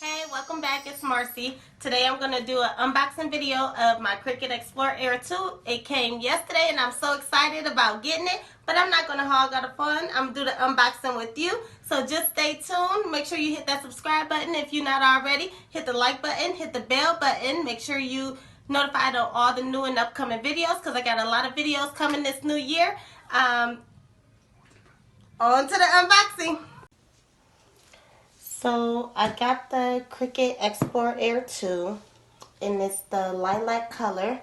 Hey, welcome back. It's Marcy. Today I'm going to do an unboxing video of my Cricut Explorer Air 2. It came yesterday and I'm so excited about getting it, but I'm not going to hog all the fun. I'm going to do the unboxing with you. So just stay tuned. Make sure you hit that subscribe button if you're not already. Hit the like button, hit the bell button. Make sure you notified on all the new and upcoming videos because I got a lot of videos coming this new year. On to the unboxing. So I got the Cricut Explorer Air 2 and it's the lilac color.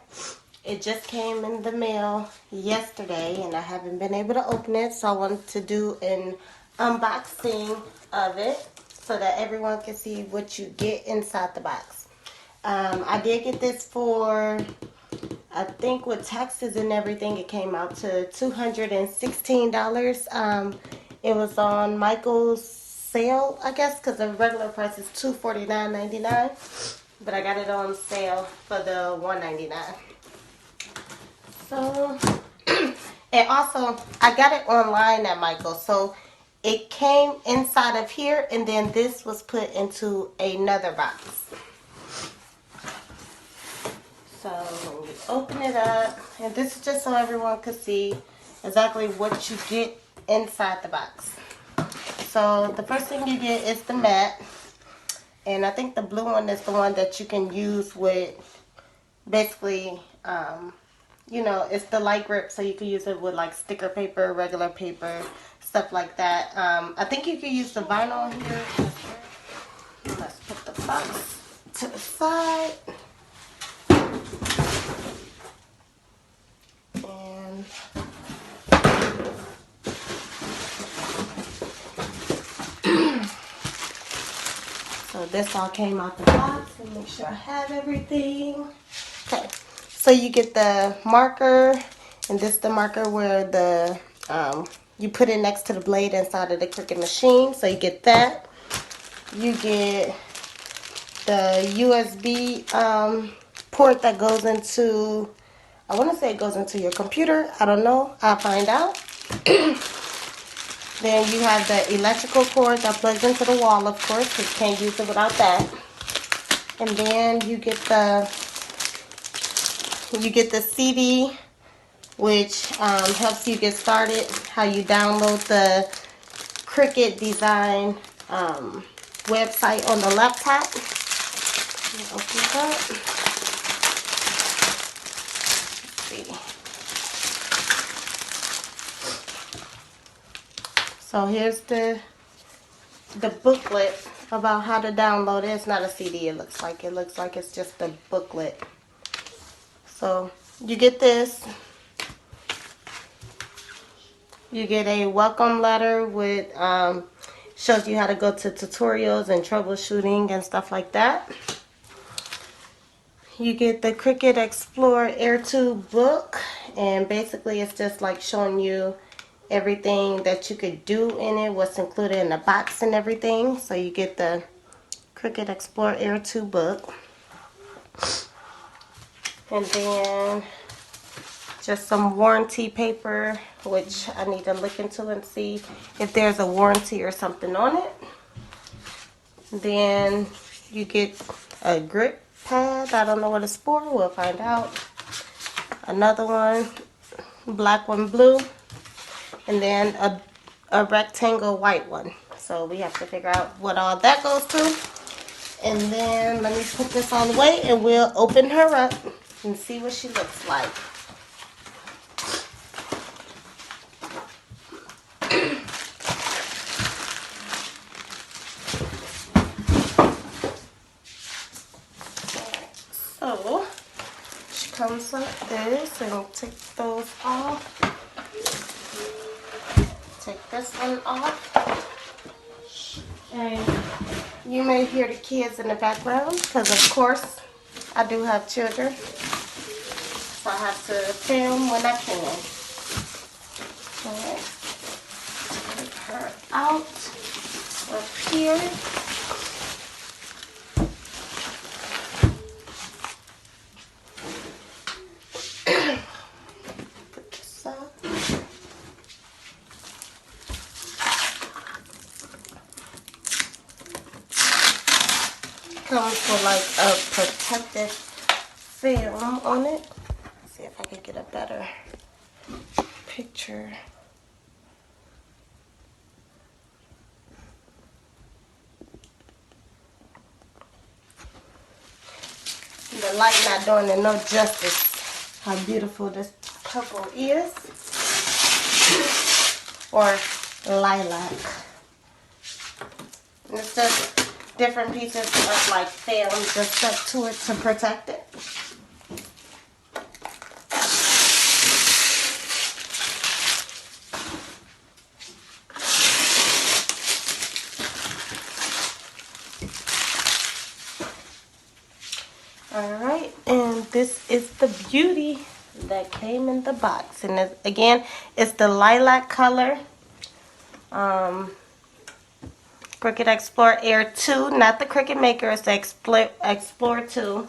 It just came in the mail yesterday and I haven't been able to open it, so I wanted to do an unboxing of it so that everyone can see what you get inside the box. I did get this for, I think with taxes and everything, it came out to $216. It was on Michael's sale, I guess, because the regular price is $249.99, but I got it on sale for the $199. So, and also, I got it online at Michael's, so it came inside of here, and then this was put into another box. So when you open it up, and this is just so everyone could see exactly what you get inside the box. So the first thing you get is the mat, and I think the blue one is the one that you can use with basically, you know, it's the light grip, so you can use it with like sticker paper, regular paper, stuff like that. I think you can use the vinyl here. Let's put the box to the side. And so this all came out the box, and make sure I have everything. Okay, so you get the marker, and this is the marker where the you put it next to the blade inside of the Cricut machine. So you get that. You get the USB port that goes into, I want to say it goes into your computer. I don't know. I'll find out. Then you have the electrical cord that plugs into the wall, of course, because you can't use it without that. And then you get the CD, which helps you get started, how you download the Cricut design website on the laptop. Open it up. Let's see. So here's the booklet about how to download it. It's not a CD, it looks like it's just a booklet. So you get this. You get a welcome letter with shows you how to go to tutorials and troubleshooting and stuff like that. You get the Cricut Explorer Air 2 book, and basically it's just like showing you everything that you could do in it, what's included in the box and everything. So you get the Cricut Explorer Air 2 book. And then just some warranty paper, which I need to look into and see if there's a warranty or something on it. Then you get a grip pad. I don't know what it's for. We'll find out. Another one, black one, blue. And then a rectangle white one. So we have to figure out what all that goes to. And then let me put this on the way and we'll open her up and see what she looks like. So she comes like this, and we'll take those off. Take this one off. And you may hear the kids in the background because of course I do have children. So I have to film when I can. Alright. Take her out up here. Put this up. comes with like a protective film on it. Let's see if I can get a better picture. The light not doing it no justice how beautiful this purple is. Or lilac. And it's just different pieces of like film just stuck to it to protect it. Alright, and this is the beauty that came in the box. And again, it's the lilac color. Cricut Explorer Air 2, not the Cricut Maker, it's the Explorer 2.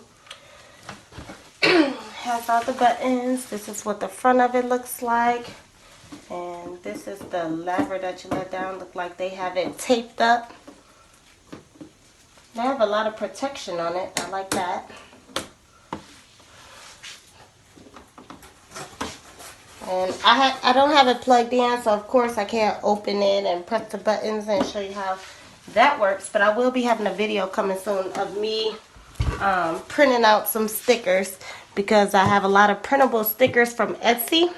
Has all the buttons. This is what the front of it looks like. And this is the lever that you let down. Look like they have it taped up. They have a lot of protection on it. I like that. And I don't have it plugged in, so of course I can't open it and press the buttons and show you how that works. But I will be having a video coming soon of me printing out some stickers, because I have a lot of printable stickers from Etsy.